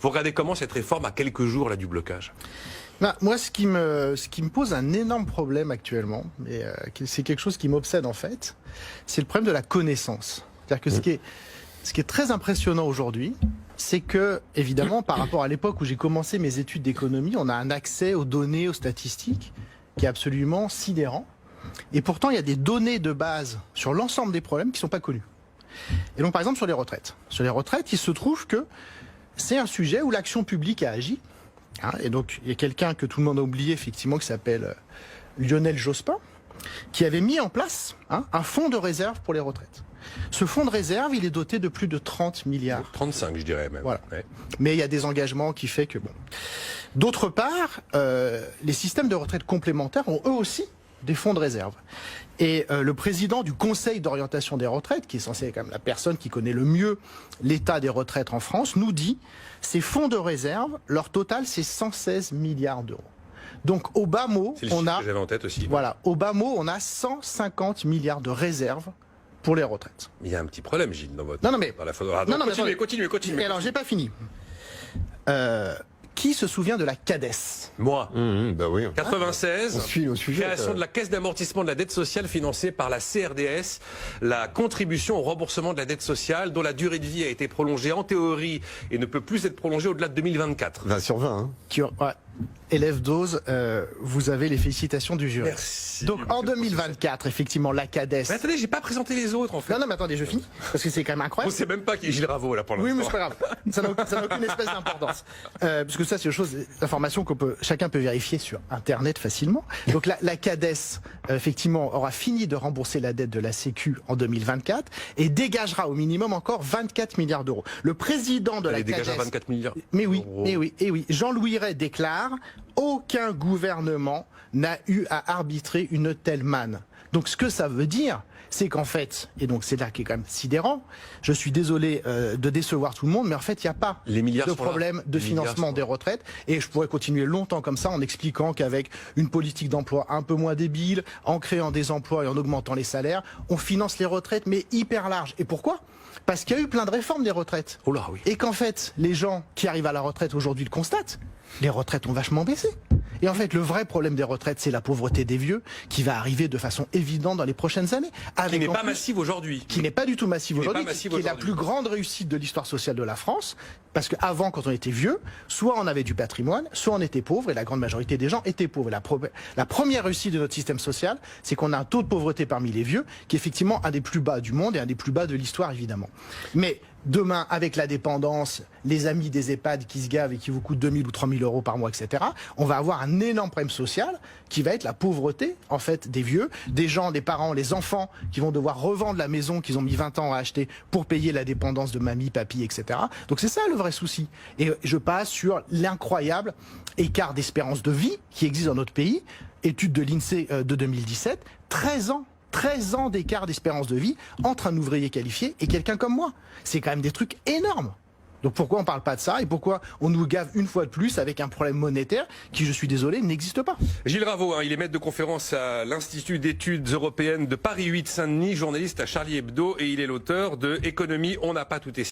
Vous regardez comment cette réforme à quelques jours là, du blocage? Moi, ce qui me pose un énorme problème actuellement, et c'est quelque chose qui m'obsède en fait, c'est le problème de la connaissance. C'est-à-dire que ce qui est très impressionnant aujourd'hui, c'est que, évidemment, par rapport à l'époque où j'ai commencé mes études d'économie, on a un accès aux données, aux statistiques, qui est absolument sidérant. Et pourtant, il y a des données de base sur l'ensemble des problèmes qui ne sont pas connues. Et donc, par exemple, sur les retraites. Sur les retraites, il se trouve que c'est un sujet où l'action publique a agi. Et donc, il y a quelqu'un que tout le monde a oublié, effectivement, qui s'appelle Lionel Jospin, qui avait mis en place un fonds de réserve pour les retraites. Ce fonds de réserve, il est doté de plus de 30 milliards. 35, je dirais même. Voilà. Ouais. Mais il y a des engagements qui fait que bon. D'autre part, les systèmes de retraite complémentaires ont eux aussi des fonds de réserve. Et le président du Conseil d'orientation des retraites, qui est censé être quand même la personne qui connaît le mieux l'état des retraites en France, nous dit ces fonds de réserve, leur total c'est 116 milliards d'euros. Donc au bas mot, on a, j'avais en tête aussi. voilà, au bas mot, on a 150 milliards de réserves pour les retraites. Il y a un petit problème, Gilles, dans votre. Non, mais dans la photo. Ah, non, continuez. Et alors, j'ai pas fini. Qui se souvient de la CADES? Moi. Bah oui. 96, On suit au sujet. création de la caisse d'amortissement de la dette sociale financée par la CRDS, la contribution au remboursement de la dette sociale dont la durée de vie a été prolongée en théorie et ne peut plus être prolongée au-delà de 2024. 20 sur 20. Hein. Élève dose, vous avez les félicitations du jury. Merci. Donc en 2024, effectivement, la CADES... Mais attendez, j'ai pas présenté les autres en fait. Non, mais attendez, je finis, parce que c'est quand même On incroyable. sait même pas qui est Gilles Ravaud là pour l'instant. Oui, mais c'est pas grave. Ça n'a aucune espèce d'importance. Parce que ça, c'est une chose, l'information chacun peut vérifier sur Internet facilement. Donc la CADES, effectivement, aura fini de rembourser la dette de la Sécu en 2024 et dégagera au minimum encore 24 milliards d'euros. Le président de la CADES... dégagera 24 milliards. Mais oui, euros. Jean-Louis Ray déclare: aucun gouvernement n'a eu à arbitrer une telle manne. Donc ce que ça veut dire, c'est qu'en fait, et donc c'est là qui est quand même sidérant, je suis désolé de décevoir tout le monde, mais en fait il n'y a pas de problème de financement des retraites, et je pourrais continuer longtemps comme ça en expliquant qu'avec une politique d'emploi un peu moins débile, en créant des emplois et en augmentant les salaires, on finance les retraites mais hyper large. Et pourquoi ? Parce qu'il y a eu plein de réformes des retraites. Oh là, oui. Et qu'en fait, les gens qui arrivent à la retraite aujourd'hui le constatent, les retraites ont vachement baissé. Et en fait, le vrai problème des retraites, c'est la pauvreté des vieux, qui va arriver de façon évidente dans les prochaines années. Qui n'est pas massive aujourd'hui. Qui n'est pas du tout massive aujourd'hui, qui est la aujourd'hui. plus grande réussite de l'histoire sociale de la France. Parce qu'avant, quand on était vieux, soit on avait du patrimoine, soit on était pauvre, et la grande majorité des gens étaient pauvres. Et la première réussite de notre système social, c'est qu'on a un taux de pauvreté parmi les vieux, qui est effectivement un des plus bas du monde et un des plus bas de l'histoire, évidemment. Mais demain, avec la dépendance, les amis des EHPAD qui se gavent et qui vous coûtent 2000 ou 3000 euros par mois, etc., on va avoir un énorme problème social qui va être la pauvreté, en fait, des vieux, des gens, des parents, les enfants qui vont devoir revendre la maison qu'ils ont mis 20 ans à acheter pour payer la dépendance de mamie, papy, etc. Donc c'est ça le vrai souci. Et je passe sur l'incroyable écart d'espérance de vie qui existe dans notre pays. Étude de l'INSEE de 2017, 13 ans d'écart d'espérance de vie entre un ouvrier qualifié et quelqu'un comme moi. C'est quand même des trucs énormes. Donc pourquoi on ne parle pas de ça et pourquoi on nous gave une fois de plus avec un problème monétaire qui, je suis désolé, n'existe pas. Gilles Ravaud, il est maître de conférence à l'Institut d'études européennes de Paris 8 Saint-Denis, journaliste à Charlie Hebdo, et il est l'auteur de Économie, on n'a pas tout essayé.